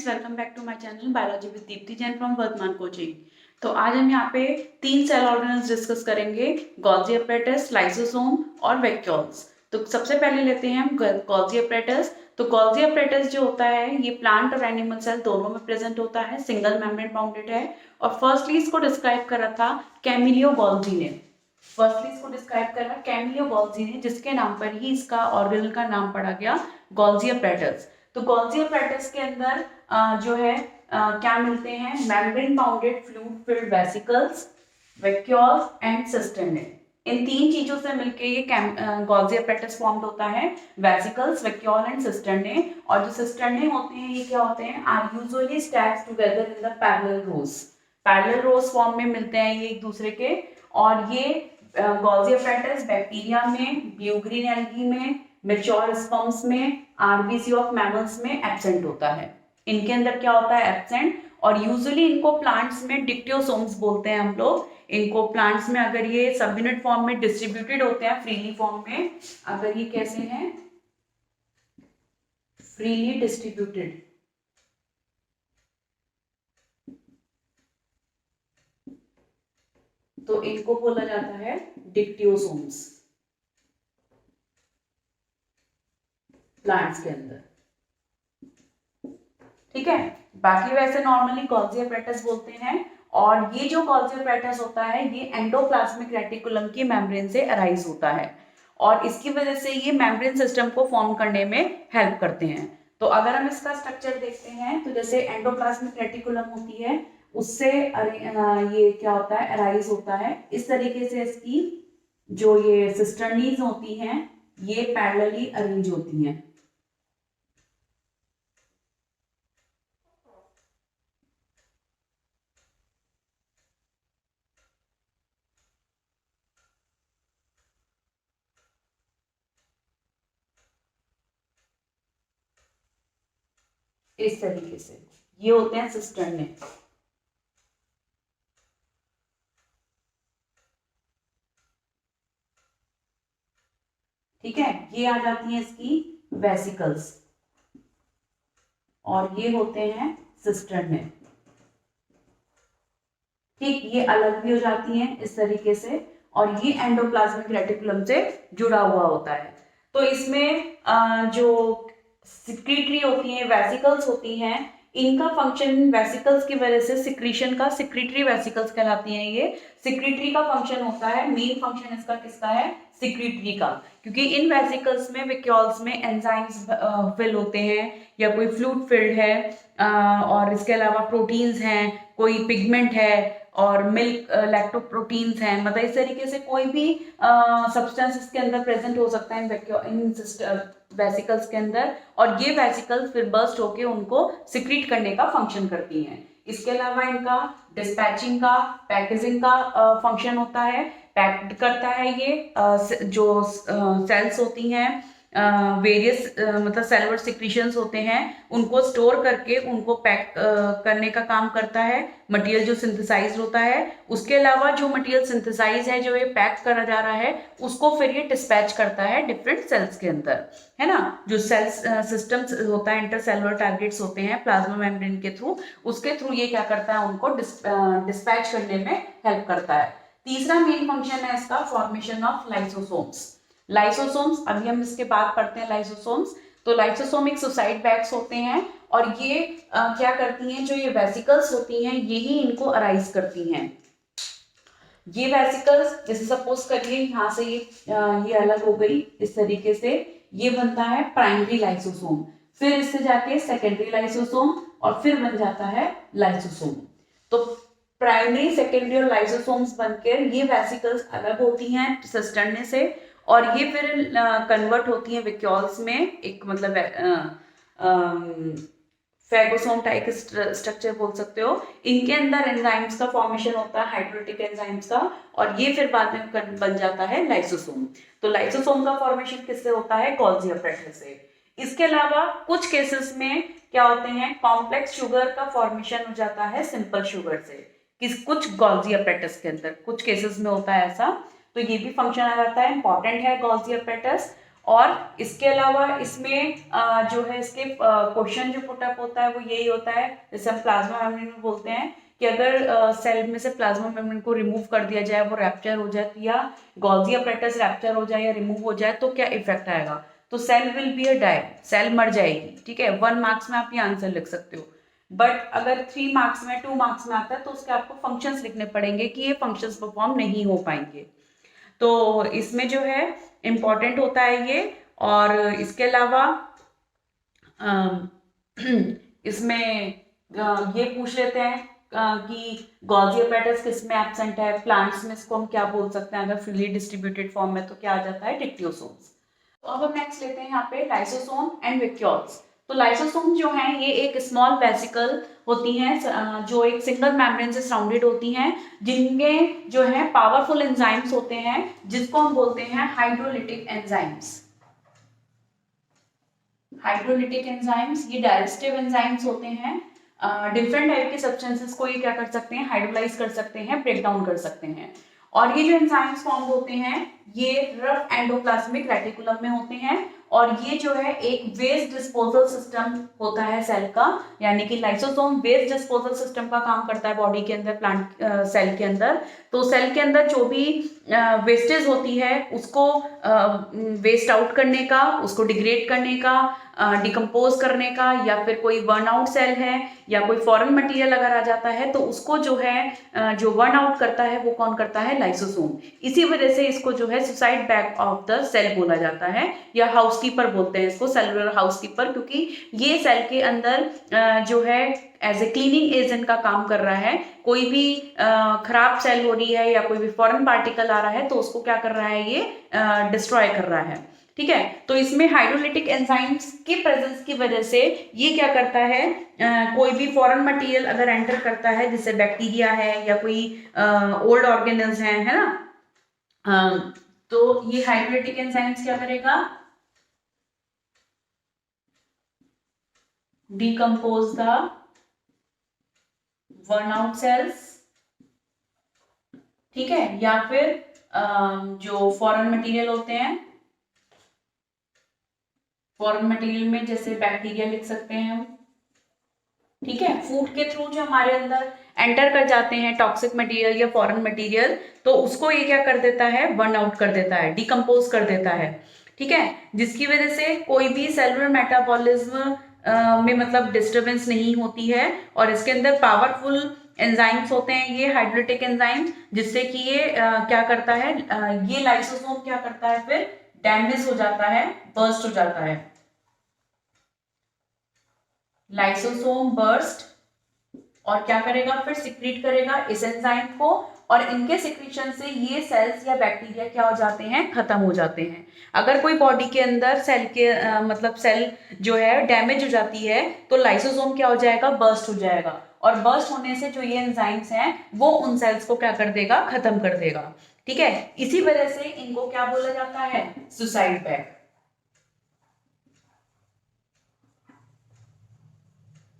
Friends, welcome back to my channel biology with Deepti Jain from Vardhman coaching. तो आज हम यहाँ पे 3 सेल ऑर्गेनेल्स डिस्कस करेंगे, गोल्गी अपैरेटस, लाइसोसोम और वैक्यूल्स। तो सबसे पहले लेते हैं हम गोल्गी अपैरेटस। तो गोल्गी अपैरेटस जो होता है ये प्लांट और एनिमल सेल दोनों में प्रेजेंट होता है, सिंगल मेम्ब्रेन बाउंडेड है। और फर्स्टली इसको डिस्क्राइब करा था कैमिलियो गोल्जी ने। जिसके नाम पर ही इसका ऑर्गेनल का नाम पड़ा गया गोल्गी अपैरेटस। तो गोल्गी अपैरेटस के अंदर जो है क्या मिलते हैं, membrane bounded fluid filled vesicles, vacuoles and cisternae. इन 3 चीजों से मिलके ये गोल्गी अपैरेटस फॉर्म्ड होता है, वेसिकल्स, वैक्यूल एंड सिस्टर्ने। और जो सिस्टर्ने होते हैं ये क्या होते हैं, are usually stacked together in the parallel rows form में मिलते हैं ये एक दूसरे के। और ये गोल्गी अपैरेटस बैक्टीरिया में, ब्लू ग्रीन एल्गी में, मैच्योर स्पर्म्स में, आरबीसी ऑफ मैमल्स में एब्सेंट होता है। इनके अंदर क्या होता है, एब्सेंट। और यूजुअली इनको प्लांट्स में डिक्टियोसोम्स बोलते हैं हम लोग। इनको प्लांट्स में अगर ये सब यूनिट फॉर्म में डिस्ट्रीब्यूटेड होते हैं, फ्रीली फॉर्म में, अगर ये कैसे हैं, फ्रीली डिस्ट्रीब्यूटेड, तो इनको बोला जाता है डिक्टियोसोम्स प्लांट्स के अंदर। ठीक है, बाकी वैसे नॉर्मली गोल्गी अपैरेटस बोलते हैं। और ये जो गोल्गी अपैरेटस होता है ये एंडोप्लाज्मिक रेटिकुलम की मेम्ब्रेन से अराइज होता है और इसकी वजह से ये मेम्ब्रेन सिस्टम को फॉर्म करने में हेल्प करते हैं। तो अगर हम इसका स्ट्रक्चर देखते हैं तो जैसे एंडोप्लाज्मिक रेटिकुलम होती है, उससे ये क्या होता है, अराइज होता है। इस तरीके से इसकी जो ये सिस्टर्नीज होती हैं ये पैरेलली अरेंज होती हैं। इस तरीके से ये होते हैं सिस्टर्ने। ठीक है, ये आ जाती है इसकी वेसिकल्स और ये होते हैं सिस्टर्ने। ठीक, ये अलग भी हो जाती हैं इस तरीके से और ये एंडोप्लाज्मिक रेटिकुलम से जुड़ा हुआ होता है। तो इसमें जो सिक्रीटरी होती हैं, वेसिकल्स होती हैं, इनका फंक्शन वेसिकल्स की वजह से सिक्रीशन का, सिक्रीटरी वेसिकल्स कहलाती हैं ये। सिक्रीटरी का फंक्शन होता है, मेन फंक्शन इसका किसका है, सिक्रीटरी का, क्योंकि इन वेसिकल्स में, वैक्यूल्स में एंजाइम्स फिल होते हैं या कोई फ्लूइड फिल्ड है और इसके अलावा प्रोटीन्स हैं, कोई पिगमेंट है और मिल्क लैक्टोप्रोटीन्स हैं। मतलब इस तरीके से कोई भी सब्सटेंस इसके अंदर प्रेजेंट हो सकता है इन वेसिकल्स के अंदर और ये वेसिकल्स फिर बर्स्ट होके उनको सिक्रीट करने का फंक्शन करती हैं। इसके अलावा इनका डिस्पैचिंग का, पैकेजिंग का फंक्शन होता है। पैक्ड करता है ये जो सेल्स होती हैं, वेरियस मतलब सेलुलर सिक्रीशंस होते हैं, उनको स्टोर करके उनको पैक करने का काम करता है मटेरियल जो सिंथेसाइज होता है। उसके अलावा जो मटेरियल सिंथेसाइज है, जो ये पैक करा जा रहा है, उसको फिर ये डिस्पैच करता है डिफरेंट सेल्स के अंदर, है ना। जो सेल्स सिस्टम्स होता है, इंटरसेलुलर टारगेट्स होते हैं प्लाज्मा मेम्ब्रेन के थ्रू, उसके थ्रू ये क्या करता है, उनको डिस्पैच करने में हेल्प करता है। तीसरा मेन फंक्शन है इसका फॉर्मेशन ऑफ लाइसोसोम्स। लाइसोसोम्स, अभी हम इसके बाद पढ़ते हैं लाइसोसोम्स। तो लाइसोसोम एक सुसाइड बैग्स होते हैं और ये क्या करती हैं, जो ये वेसिकल्स होती हैं यही इनको अराइज करती हैं। ये वेसिकल्स जैसे सपोज करिए यहाँ से ये अलग हो गई इस तरीके से, ये बनता है प्राइमरी लाइसोसोम, फिर इससे जाके सेकेंडरी लाइसोसोम और फिर बन जाता है लाइसोसोम। तो प्राइमरी, सेकेंडरी और लाइसोसोम्स बनकर ये वेसिकल्स अलग होती हैं सिस्टर्ने से और ये फिर कन्वर्ट होती हैं वैक्यूल्स में, एक मतलब फैगोसोम टाइप स्ट्रक्चर बोल सकते हो। इनके अंदर एंजाइम्स का फॉर्मेशन होता है, हाइड्रोलिटिक एंजाइम्स का, और ये फिर बाद में बन जाता है लाइसोसोम। तो लाइसोसोम का फॉर्मेशन किससे होता है, गोल्गी अपैरेटस से। इसके अलावा कुछ केसेस में क्या होते हैं, कॉम्प्लेक्स शुगर का फॉर्मेशन हो जाता है सिंपल शुगर से, कुछ गोल्गी अपैरेटस के अंदर कुछ केसेस में होता है ऐसा। तो ये भी फंक्शन आ जाता है, इंपॉर्टेंट है गोल्गी अपैरेटस। और इसके अलावा इसमें जो है इसके क्वेश्चन जो पुटअप होता है वो यही होता है, जैसे हम प्लाज्मा मेम्ब्रेन में बोलते हैं कि अगर सेल में से प्लाज्मा मेम्ब्रेन को रिमूव कर दिया जाए, वो रैप्चर हो जाए या गोल्गी अपैरेटस रैप्चर हो जाए या रिमूव हो जाए तो क्या इफेक्ट आएगा, तो cell will be a die, cell मर जाएगी। ठीक है, 1 मार्क्स में आप ये आंसर लिख सकते हो। बट अगर 3 मार्क्स में 2 मार्क्स में आता है तो उसके आपको फंक्शंस लिखने पड़ेंगे कि ये फंक्शंस परफॉर्म नहीं हो पाएंगे। तो इसमें जो है इम्पॉर्टेंट होता है ये। और इसके अलावा इसमें ये पूछ लेते हैं कि गोल्गी अपैरेटस किस में एब्सेंट है, प्लांट्स में इसको हम क्या बोल सकते हैं, अगर फ्रीली डिस्ट्रीब्यूटेड फॉर्म में तो क्या आ जाता है, डिक्टियोसोम्स। तो अब हम नेक्स्ट लेते हैं यहाँ पे लाइसोसोम एंड वैक्यूल्स। तो लाइसोसोम जो है ये एक स्मॉल वेसिकल होती हैं जो एक सिंगल मेम्ब्रेन से सराउंडेड होती हैं, जिनमें जो है पावरफुल एंजाइम्स होते हैं जिसको हम बोलते हैं हाइड्रोलिटिक एंजाइम्स। हाइड्रोलिटिक एंजाइम्स ये डाइजेस्टिव एंजाइम्स होते हैं। डिफरेंट टाइप के सब्सटेंसेस को ये क्या कर सकते हैं, हाइड्रोलाइज कर सकते हैं, ब्रेक डाउन कर सकते हैं। और ये जो एंजाइम्स फॉर्म होते हैं ये रफ एंडोप्लाज्मिक रेटिकुलम में होते हैं। और ये जो है एक वेस्ट डिस्पोजल सिस्टम होता है सेल का, यानी कि लाइसोसोम वेस्ट डिस्पोजल सिस्टम का काम करता है बॉडी के अंदर, प्लांट सेल के अंदर। तो सेल के अंदर जो भी वेस्टेज होती है उसको वेस्ट आउट करने का, उसको डिग्रेड करने का, डिकम्पोज करने का, या फिर कोई वर्न आउट सेल है या कोई फॉरेन मटेरियल अगर आ जाता है तो उसको जो है जो वर्न आउट करता है वो कौन करता है, लाइसोसोम। इसी वजह से इसको जो है suicide bag of the cell बोला जाता है, या हाउसकीपर बोलते हैं इसको, सेलुलर हाउसकीपर, क्योंकि ये सेल के अंदर जो है एज ए क्लीनिंग एजेंट का काम कर रहा है। कोई भी खराब सेल हो रही है या कोई भी फॉरेन पार्टिकल आ रहा है तो उसको क्या कर रहा है, ये डिस्ट्रॉय कर रहा है। ठीक है, तो इसमें हाइड्रोलिटिक एंजाइम्स के प्रेजेंस की वजह से ये क्या करता है, कोई भी फॉरेन मटेरियल अगर एंटर करता है, जैसे बैक्टीरिया है या कोई ओल्ड ऑर्गेनल्स हैं, है ना, तो ये हाइड्रोलिटिक एंजाइम्स क्या करेगा, decompose the worn out sales. ठीक है, या फिर जो फॉरेन मटेरियल होते हैं, फॉरेन मटेरियल में जैसे बैक्टीरिया लिख सकते हैं हम। ठीक है, फूड के थ्रू जो हमारे अंदर एंटर कर जाते हैं टॉक्सिक मटेरियल या फॉरेन मटेरियल, तो उसको ये क्या कर देता है, बर्न आउट कर देता है, डिकम्पोज कर देता है। ठीक है, जिसकी वजह से कोई भी सेलुलर मेटाबॉलिज्म में मतलब डिस्टर्बेंस नहीं होती है। और इसके अंदर पावरफुल एंजाइम्स होते हैं ये हाइड्रोलिटिक एंजाइम्स, जिससे कि ये क्या करता है, ये लाइसोसोम क्या करता है, फिर डैमेज हो जाता है, बर्स्ट हो जाता है। लाइसोसोम बर्स्ट, और क्या करेगा, फिर सिक्रीट करेगा इस एंजाइम को, और इनके सिक्रीशन से ये सेल्स या बैक्टीरिया क्या हो जाते हैं, खत्म हो जाते हैं। अगर कोई बॉडी के अंदर सेल के मतलब सेल जो है डैमेज हो जाती है तो लाइसोसोम क्या हो जाएगा, बर्स्ट हो जाएगा। और बर्स्ट होने से जो ये एंजाइम्स हैं वो उन सेल्स को क्या कर देगा, खत्म कर देगा। ठीक है, इसी वजह से इनको क्या बोला जाता है, suicide bag.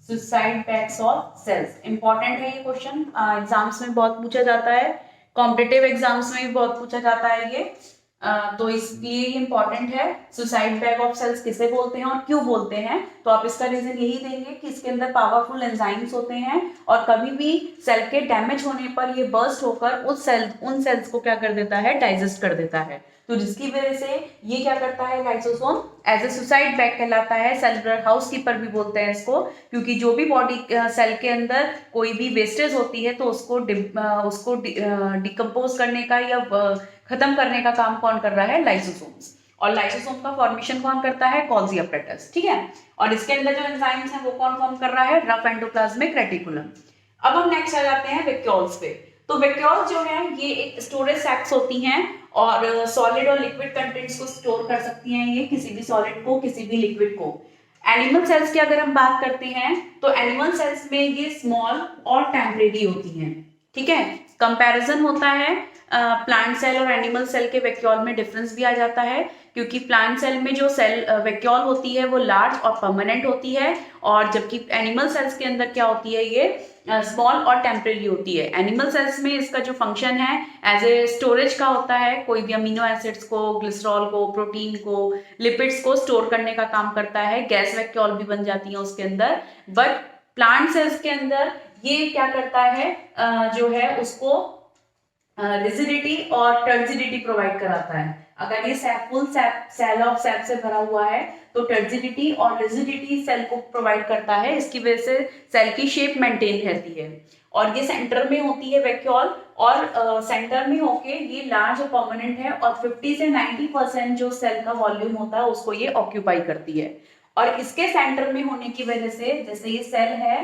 Suicide bags of cells. Important है ये क्वेश्चन, एग्जाम्स में बहुत पूछा जाता है, कॉम्पिटिटिव एग्जाम्स में भी बहुत पूछा जाता है ये, तो इसलिए ये इंपॉर्टेंट है। सुसाइड बैग ऑफ सेल्स किसे बोलते हैं और क्यों बोलते हैं, तो आप इसका रीजन यही देंगे कि इसके अंदर पावरफुल एंजाइम्स होते हैं और कभी भी सेल के डैमेज होने पर ये बर्स्ट होकर उन सेल्स को क्या कर देता है, डाइजेस्ट कर देता है। तो जिसकी वजह से ये क्या करता है, lysosome as a suicide bag कहलाता है, सेलुलर हाउसकीपर भी बोलते हैं इसको, क्योंकि जो भी बॉडी सेल के अंदर कोई भी वेस्टेज होती है तो उसको डिकम्पोज करने का या खत्म करने का काम कौन कर रहा है, लाइसोसोम्स। और लाइसोसोम का फॉर्मेशन कौन करता है, गोल्गी अपैरेटस। ठीक है, और इसके अंदर जो एंजाइम्स हैं वो कौन फॉर्म कर रहा है, रफ एंडोप्लाज्मिक रेटिकुलम। अब हम नेक्स्ट आ जाते हैं वैक्यूल्स पे। तो वैक्यूल्स जो है ये एक स्टोरेज सैक्स होती हैं और सॉलिड और लिक्विड कंटेंट्स को स्टोर कर सकती हैं, ये किसी भी सॉलिड को, किसी भी लिक्विड को। एनिमल सेल्स की अगर हम बात करते हैं तो एनिमल सेल्स में ये स्मॉल और टेम्परेरी होती हैं। ठीक है, कंपैरिजन होता है प्लांट सेल और एनिमल सेल के वैक्यूल में डिफरेंस भी आ जाता है। क्योंकि प्लांट सेल में जो सेल वैक्यूल होती है वो लार्ज और परमानेंट होती है, और जबकि एनिमल सेल्स के अंदर क्या होती है, ये स्मॉल और टेम्परेरी होती है। एनिमल सेल्स में इसका जो फंक्शन है एज ए स्टोरेज का होता है, कोई भी अमीनो एसिड्स को, ग्लिसरॉल को, प्रोटीन को, लिपिड्स को स्टोर करने का काम करता है, गैस वैक्यूल भी बन जाती है उसके अंदर। बट प्लांट सेल्स के अंदर ये क्या करता है, जो है उसको रिजिडिटी और टर्जिडिटी प्रोवाइड कराता है। अगर ये फुल सेल ऑफ सैप से भरा हुआ है तो टर्जिडिटी और रिजिडिटी सेल को प्रोवाइड करता है, इसकी वजह से सेल की शेप मेंटेन रहती है। और ये सेंटर में होती है वैक्यूल, और सेंटर में होके ये लार्ज और परमानेंट है, और 50 से 90% जो सेल का वॉल्यूम होता है उसको ये ऑक्यूपाई करती है। और इसके सेंटर में होने की वजह से, जैसे ये सेल है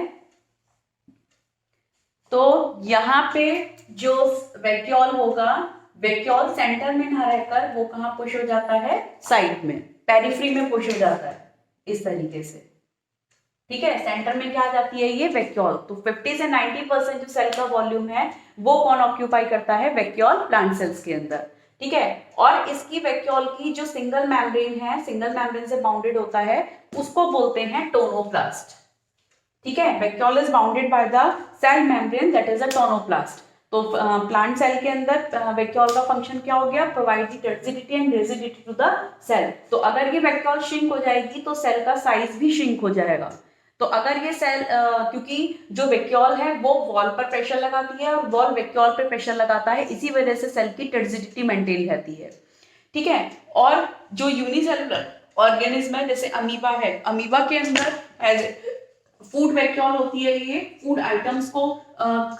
तो यहाँ पे जो वैक्यूल होगा, वैक्यूल सेंटर में ना रहकर वो कहाँ पुश हो जाता है, साइड में, पेरिफ्री में पुश हो जाता है इस तरीके से। ठीक है, सेंटर में क्या आ जाती है ये वैक्यूल। तो 50 से 90% जो सेल का वॉल्यूम है वो कौन ऑक्यूपाई करता है, वैक्यूल प्लांट सेल्स के अंदर। ठीक है, और इसकी वैक्यूल की जो सिंगल मेम्ब्रेन है, सिंगल मेम्ब्रेन से बाउंडेड होता है, उसको बोलते हैं टोनोप्लास्ट। ठीक है, vacuole is bounded by the cell membrane that is a tonoplast. तो प्लांट सेल के अंदर वैक्यूल का फंक्शन क्या हो गया, provide the turgidity and rigidity to the cell. तो अगर ये वैक्यूल श्रिंक हो जाएगी तो सेल का साइज भी श्रिंक हो जाएगा। तो अगर ये सेल क्योंकि जो वैक्यूल है वो वॉल पर प्रेशर लगाती है और वॉल वैक्यूल पर प्रेशर लगाता है, इसी वजह से सेल की टर्जिडिटी मेंटेन रहती है। ठीक है, और जो यूनिसेलुलर ऑर्गेनिज्म है जैसे अमीबा है, अमीबा के अंदर एज फूड वैक्यूल होती है, ये फूड आइटम्स को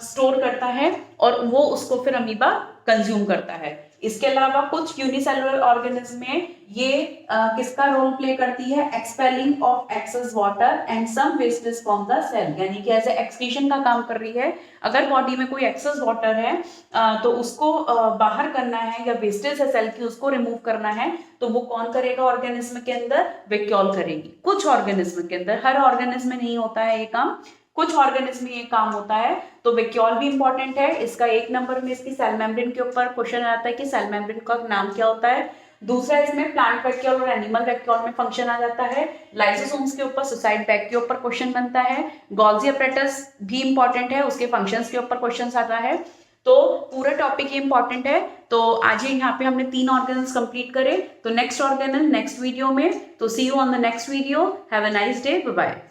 स्टोर करता है और वो उसको फिर अमीबा कंज्यूम करता है। इसके अलावा कुछ यूनिसेलुलर ऑर्गेनिज्म में ये किसका रोल प्ले करती है, expelling of excess water and some wastage from the cell, यानी कि एज एक्सक्रीशन का काम कर रही है। अगर बॉडी में कोई एक्सेस वाटर है तो उसको बाहर करना है, या वेस्टेज है सेल की उसको रिमूव करना है, तो वो कौन करेगा ऑर्गेनिज्म के अंदर, वैक्यूल करेगी। कुछ ऑर्गेनिज्म के अंदर, हर ऑर्गेनिज्म में नहीं होता है ये काम, कुछ ऑर्गेनिज्म में ये काम होता है। तो वैक्यूल भी इंपॉर्टेंट है। इसका 1 नंबर में इसकी सेल मेम्ब्रेन के ऊपर क्वेश्चन आता है कि सेल मेम्ब्रेन का नाम क्या होता है। दूसरा इसमें प्लांट वैक्यूल और एनिमल वैक्यूल में फंक्शन आ जाता है। लाइसोसोम्स के ऊपर, सुसाइड बैग के ऊपर क्वेश्चन बनता है। गोल्गी अपैरेटस भी इंपॉर्टेंट है, उसके फंक्शंस के ऊपर क्वेश्चन आता है। तो पूरा टॉपिक ये इंपॉर्टेंट है। तो आज यहाँ पे हमने 3 ऑर्गेनल्स कंप्लीट करे। तो नेक्स्ट ऑर्गेनल नेक्स्ट वीडियो में। तो see you on the next video. Have a nice day, bye bye.